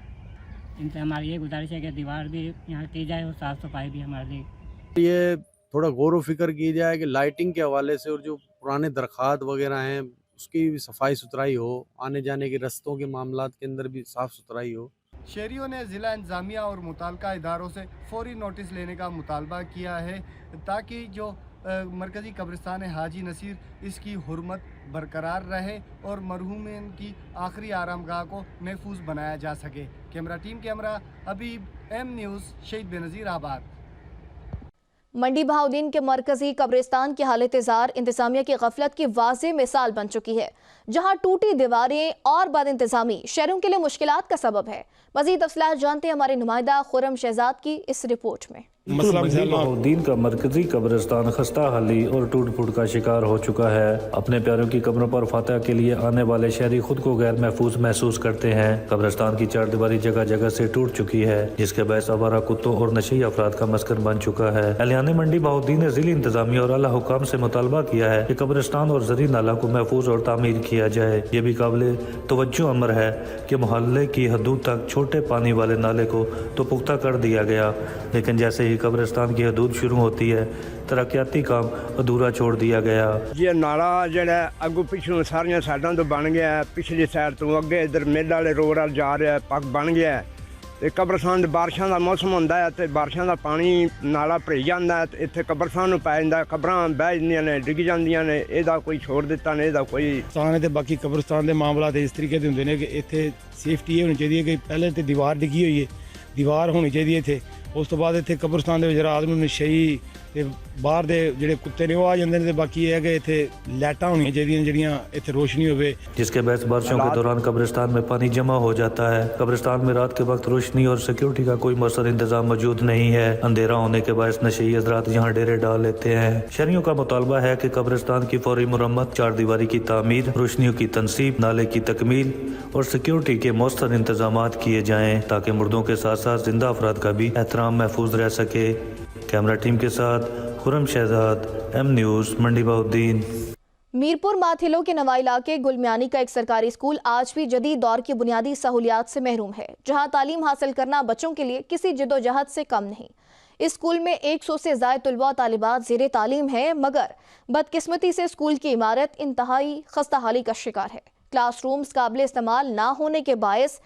इनसे हमारी ये गुजारिश है कि दीवार भी यहाँ की जाए और साफ़ सफाई भी हमारे लिए। ये थोड़ा गौर व फिक्र की जाए कि लाइटिंग के हवाले से और जो पुराने दरखात वगैरह हैं उसकी भी सफाई सुथराई हो, आने जाने के रस्तों के मामलात के अंदर भी साफ़ सुथराई हो। शहरियों ने ज़िला इंतज़ामिया और मुताल्लिका इदारों से फौरी नोटिस लेने का मुतालबा किया है ताकि जो मरकज़ी कब्रिस्तान है हाजी नसीर, इसकी हुर्मत बरकरार रहे और मरहूमिन की आखिरी आरामगाह को महफूज बनाया जा सके। कैमरा टीम कैमरा हबीब, एम न्यूज़, शहीद बेनज़ीराबाद। मंडी बहाउद्दीन के मरकजी कब्रिस्तान की हालत-ए-ज़ार इंतजामिया की गफलत की वाज़ेह मिसाल बन चुकी है, जहां टूटी दीवारें और बद इंतजामी शहरों के लिए मुश्किलात का सबब है। मज़ीद तफसीलात जानते हैं हमारे नुमाइंदा खुर्रम शहजाद की इस रिपोर्ट में। मंडी बहाउद्दीन का मरकजी कब्रिस्तान खस्ता हाली और टूट फूट का शिकार हो चुका है। अपने प्यारों की कब्रों पर फातह के लिए आने वाले शहरी खुद को गैर महफूज महसूस करते हैं। कब्रिस्तान की 4 दीवारी जगह जगह से टूट चुकी है, जिसके बायस आवारा कुत्तों और नशे अफराद का मस्कन बन चुका है। अहलियान मंडी बहाउद्दीन ने जिला इंतजामिया और आला हुकाम से मुतालबा किया है कि कब्रिस्तान और जरी नाला को महफूज और तामीर किया जाए। ये भी काबिल तवज्जो अमर है कि मोहल्ले की हदूद तक छोटे पानी वाले नाले को तो पुख्ता कर दिया गया, लेकिन जैसे कब्रिस्तान की हदूद शुरू होती है, तरक्याती काम अधूरा छोड़ दिया गया। ये नाला जड़ा अगू पिछू सारिया साइडों तो बन गया है, पिछली साइड तो अगे इधर मेल वाले रोड वाल जा रहा है, पक बन गया है। ते कब्रिस्तान बारिशों का मौसम होंदा है ते बारिशों का पानी नाला भरी जाता है, इत्थे कब्रिस्तान नूं पै जांदा, कब्रां बह जांदियां ने, डिग जांदियां ने। इहदा कोई छोड़ दिता ने, इहदा कोई साने ते बाकी कब्रिस्तान के मामलात इस तरीके के होंदे ने कि इत्थे सेफ्टी ये होनी चाहिए कि पहले तो दीवार डिगी हुई है, दीवार होनी चाहिए इत्थे, उस तो बाद इत्थे कब्रिस्तान दे विच रात नूं नशई ਤੇ ਬਾਹਰ ਦੇ ਜਿਹੜੇ ਕੁੱਤੇ ਨੇ ਉਹ ਆ ਜਾਂਦੇ ਨੇ, ਤੇ ਬਾਕੀ ਇਹ ਹੈ ਕਿ ਇੱਥੇ ਲਾਈਟਾਂ ਹੋਣੀਆਂ ਚਾਹੀਦੀਆਂ ਜਿਹੜੀਆਂ ਇੱਥੇ रोशनी होवे, जिसके बहस बारिशों के दौरान कब्रिस्तान में पानी जमा हो जाता है। कब्रिस्तान में रात के वक्त रोशनी और सिक्योरिटी का कोई मौसर इंतजाम मौजूद नहीं है। अंधेरा होने के बायस नशेई हज़रात यहाँ डेरे डाल लेते हैं। शहरियों का मुतालबा है कि कब्रिस्तान की फौरी मुरम्मत, चार दीवारी की तामीर, रोशनियों की तनसीब, नाले की तकमील और सिक्योरिटी के मौसर इंतजाम किए जाएँ ताकि मुर्दों के साथ साथ जिंदा अफराद का भी एहतराम महफूज रह सके। कैमरा टीम के साथ खुरम शहजाद, एम न्यूज़, मंडी बहाउद्दीन। मीरपुर माथिलो के नवा इलाके गुलमियानी का एक सरकारी स्कूल आज भी जदीद दौर की बुनियादी सहूलियात से महरूम है, जहां तालीम हासिल करना बच्चों के लिए किसी जदोजहद से कम नहीं। इस स्कूल में 100 से ज़ायद तलबा और तालिबात ज़ेरे तालीम है, मगर बदकिस्मती से स्कूल की इमारत इंतहाई खस्ताहाली का शिकार है। क्लासरूम्स काबिल इस्तेमाल ना होने के बायस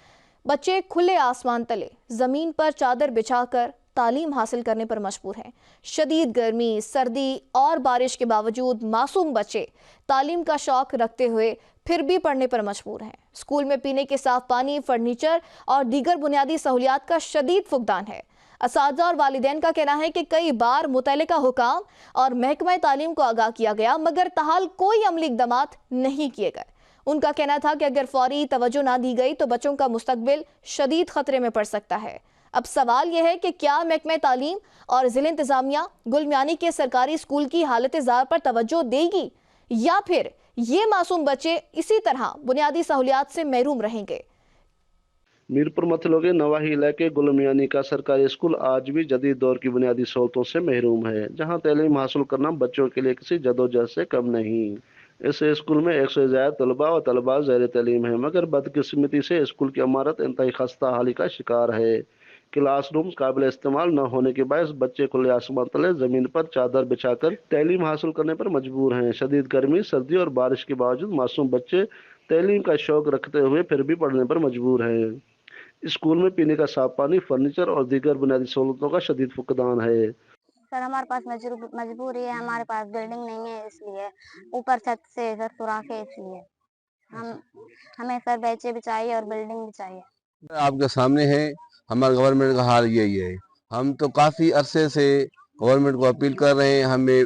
बच्चे खुले आसमान तले ज़मीन पर चादर बिछाकर तालीम हासिल करने पर मजबूर हैं। शदीद गर्मी, सर्दी और बारिश के बावजूद मासूम बच्चे तालीम का शौक रखते हुए फिर भी पढ़ने पर मजबूर हैं। स्कूल में पीने के साफ पानी, फर्नीचर और दीगर बुनियादी सहूलियात का शदीद फुकदान है। असातिज़ा और वालिदैन का कहना है कि कई बार मुतल्लिका हुकाम और महकमा तालीम को आगाह किया गया, मगर ताहाल कोई अमली इक़दामात नहीं किए गए। उनका कहना था कि अगर फौरी तवज्जो ना दी गई तो बच्चों का मुस्तकबिल शदीद खतरे में पड़ सकता है। अब सवाल यह है कि क्या महकमा तालीम और ज़िला इंतज़ामिया गुलमियानी के सरकारी स्कूल की हालत ज़ार पर तवज्जो देगी, या फिर ये मासूम बच्चे इसी तरह बुनियादी सहूलियात से महरूम रहेंगे। मीरपुर मथलो के नवाही इलाके गुलमियानी का सरकारी स्कूल आज भी जदीद दौर की बुनियादी सहूलतों से महरूम है, जहां तालीम हासिल करना बच्चों के लिए किसी जदोजहद से कम नहीं। इस स्कूल में 100 से ज़्यादा तलबा और तलबा ज़ेर तालीम है, मगर बदकिस्मती से स्कूल की इमारत इंतहाई खस्ता हाली का शिकार है। क्लासरूम्स काबिल इस्तेमाल न होने के बायस बच्चे खुले आसमान तले ज़मीन पर चादर बिछाकर तालीम हासिल करने पर मजबूर हैं। शदीद गर्मी, सर्दी और बारिश के बावजूद मासूम बच्चे तालीम का शौक रखते हुए फिर भी पढ़ने पर मजबूर हैं। स्कूल में पीने का साफ पानी, फर्नीचर और दीगर बुनियादी सहूलतों का शदीद फुकदान है। सर हमारे पास मजबूरी है, हमारे पास बिल्डिंग नहीं है, इसलिए ऊपर छत से सर सुराख है, इसलिए हमें सर बेंचें भी चाहिए और बिल्डिंग भी चाहिए। आपके सामने है हमारे गवर्नमेंट का हाल यही है। हम तो काफ़ी अरसे से गवर्नमेंट को अपील कर रहे हैं, हमें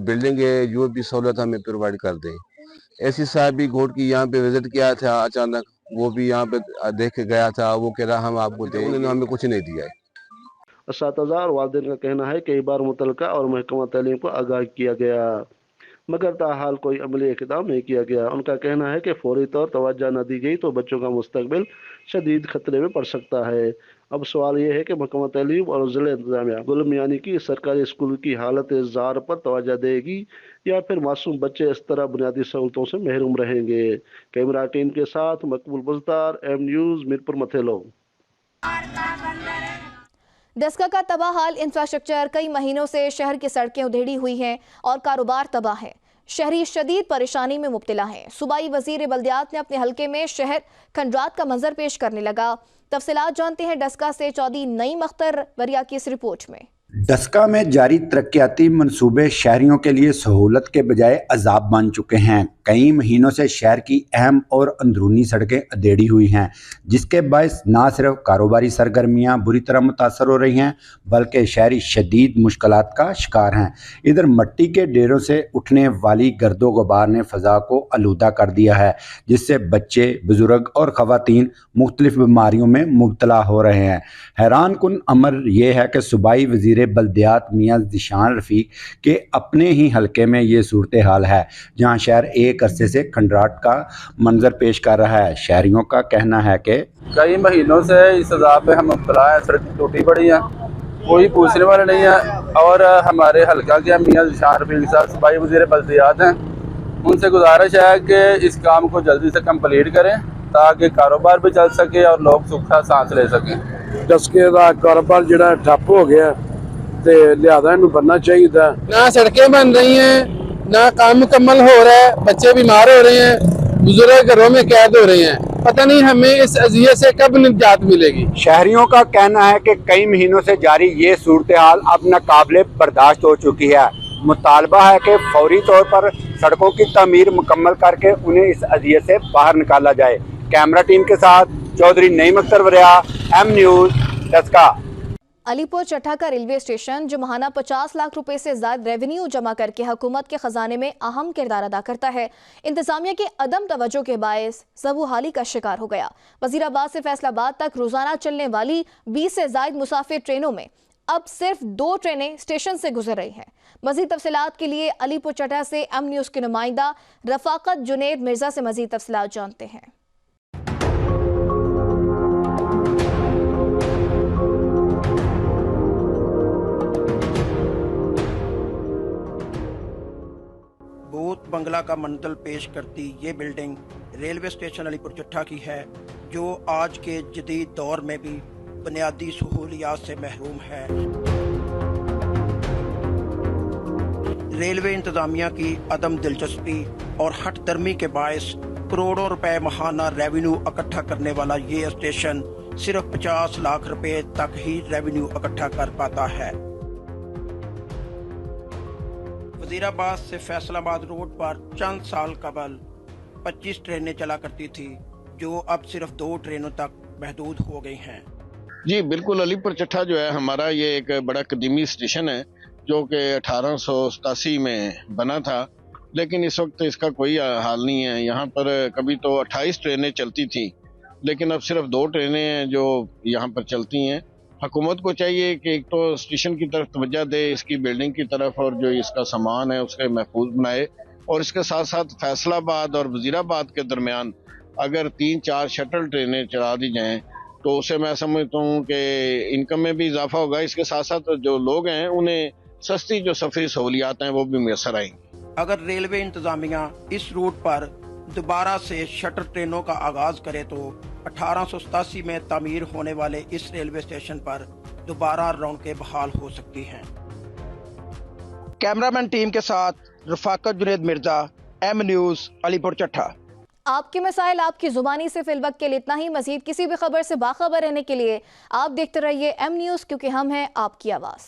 बिल्डिंग है जो भी सहूलत हमें प्रोवाइड कर दें। एसी साहब भी घोट की यहाँ पे विजिट किया था अचानक, वो भी यहाँ पे देख के गया था, वो कह रहा हम आपको दें, उन्होंने हमें कुछ नहीं दिया है। असातिज़ा और वालिदैन का कहना है कई बार मुतल्लिका और महकमा तालीम को आगाह किया गया, मगर ताहाल कोई अमली इक़दाम नहीं किया गया। उनका कहना है कि फौरी तौर तवज्जो न दी गई तो बच्चों का मुस्तकबिल शदीद खतरे में पड़ सकता है। अब सवाल यह है कि महकमा तालीम और ज़िला इंतज़ामिया गुलमियानी की सरकारी स्कूल की हालत ज़ार पर तवज्जो देगी, या फिर मासूम बच्चे इस तरह बुनियादी सहूलतों से महरूम रहेंगे। कैमरा टीम के साथ मकबूल बुज़दार, एम न्यूज़, मीरपुर मथेलो। डस्का का तबाह हाल इंफ्रास्ट्रक्चर, कई महीनों से शहर की सड़कें उधेड़ी हुई हैं और कारोबार तबाह है। शहरी शदीद परेशानी में मुब्तला हैं। सूबाई वजीर बल्दियात ने अपने हलके में शहर खंडरात का मंजर पेश करने लगा। तफसीलात जानते हैं डस्का से चौधरी नईम अख्तर वरिया की इस रिपोर्ट में। डस्का में जारी तरक्याती मंसूबे शहरियों के लिए सहूलत के बजाय अजाब बन चुके हैं। कई महीनों से शहर की अहम और अंदरूनी सड़कें अधेड़ी हुई हैं, जिसके बायस ना सिर्फ कारोबारी सरगर्मियां बुरी तरह मुतासर हो रही हैं, बल्कि शहरी शदीद मुश्किलात का शिकार हैं। इधर मिट्टी के ढेरों से उठने वाली गर्दो गुबार ने फ़ज़ा को आलूदा कर दिया है, जिससे बच्चे, बुजुर्ग और ख़वातीन मुख्तलिफ बीमारियों में मुब्तला हो रहे हैं। हैरान कुन अमर यह है कि सूबाई वज़ीर बल्दियात मियां ज़ीशान रफ़ीक के अपने ही हलके में ये सूरत हाल है, जहाँ शहर एक अरसे से खंडराट का मंजर पेश कर रहा है। शहरियों का कहना है कि कई महीनों से इस अज़ाब पे हम मुब्तला हैं। सड़कें टूटी पड़ी हैं, कोई पूछने वाला नहीं है। और हमारे हलका के मियां ज़ीशान रफ़ीक साहब सूबाई वज़ीर बल्दियात हैं, उनसे गुजारिश है कि इस काम को जल्दी से कंप्लीट करें ताकि कारोबार भी चल सके और लोग सुखा सांस ले सकें। डस्के का कारोबार जो ठप हो गया, लिहाजा इन्हें बनना चाहिए था। ना सड़कें बन रही हैं, ना काम मुकम्मल हो रहा है, बच्चे बीमार हो रहे हैं, बुजुर्ग घरों में कैद हो रहे हैं। पता नहीं हमें इस अज़ियत से कब निजात मिलेगी। शहरियों का कहना है कि कई महीनों से जारी ये सूरत हाल अब नाकाबिले बर्दाश्त हो चुकी है। मुतालबा है कि फौरी तौर पर सड़कों की तामीर मुकम्मल करके उन्हें इस अज़ियत से बाहर निकाला जाए। कैमरा टीम के साथ चौधरी नईम अख्तर वरिया, एम न्यूज़, डस्का। علی پور چٹھا کا ریلوے اسٹیشن جو ماہانہ 50 لاکھ روپے سے زائد ریونیو جمع کر کے حکومت کے خزانے میں اہم کردار ادا کرتا ہے، انتظامیہ کی عدم توجہ کے باعث زبو حالی کا شکار ہو گیا۔ وزیر آباد سے فیصل آباد تک روزانہ چلنے والی 20 سے زائد مسافر ٹرینوں میں اب صرف 2 ٹرینیں اسٹیشن سے گزر رہی ہیں۔ مزید تفصیلات کے لیے علی پور چٹھا سے ایم نیوز کے نمائندہ رفاقت جنید مرزا سے مزید تفصیلات جانتے ہیں۔ بھوت بنگلہ کا منزل پیش کرتی یہ بلڈنگ ریلوے اسٹیشن علی پور چٹھا کی ہے، جو آج کے جدید دور میں بھی بنیادی سہولیات سے محروم ہے۔ ریلوے انتظامیہ کی عدم دلچسپی اور ہٹ درمی کے باعث کروڑوں روپے ماہانہ ریونیو اکٹھا کرنے والا یہ اسٹیشن صرف 50 لاکھ روپے تک ہی ریونیو اکٹھا کر پاتا ہے۔ وزیر آباد سے فیصل آباد روڈ پر چند سال قبل 25 ٹرینیں چلا کرتی تھی، جو اب صرف 2 ٹرینوں تک محدود ہو گئی ہیں۔ جی بالکل، علی پور چٹھا جو ہے ہمارا یہ ایک بڑا قدیمی اسٹیشن ہے جو کہ 1887 میں بنا تھا، لیکن اس وقت اس کا کوئی حال نہیں ہے۔ یہاں پر کبھی تو 28 ٹرینیں چلتی تھیں، لیکن اب صرف 2 ٹرینیں ہیں جو یہاں پر چلتی ہیں۔ حکومت کو چاہیے کہ ایک تو اسٹیشن کی طرف توجہ دے، اس کی بلڈنگ کی طرف، اور جو اس کا سامان ہے اس کے محفوظ بنائے، اور اس کے ساتھ ساتھ فیصل آباد اور وزیر آباد کے درمیان اگر 3-4 شٹل ٹرینیں چلا دی جائیں تو اسے میں سمجھتا ہوں کہ انکم میں بھی اضافہ ہوگا، اس کے ساتھ ساتھ جو لوگ ہیں انہیں سستی جو سفری سہولیات ہیں وہ بھی میسر آئیں گی۔ اگر ریلوے انتظامیہ اس روٹ پر دوبارہ سے شٹل ٹرینوں کا آغاز کرے تو 1887 میں تعمیر ہونے والے اس ریلوے اسٹیشن پر دوبارہ رونقیں بحال ہو سکتی ہیں۔ کیمرامین ٹیم کے ساتھ رفاقت جنید مرزا، ایم نیوز، علی پور چٹھا۔ آپ کے مسائل آپ کی زبانی سے فی الوقت کے لیے اتنا ہی۔ مزید کسی بھی خبر سے باخبر رہنے کے لیے آپ دیکھتے رہیے ایم نیوز، کیونکہ ہم ہیں آپ کی آواز۔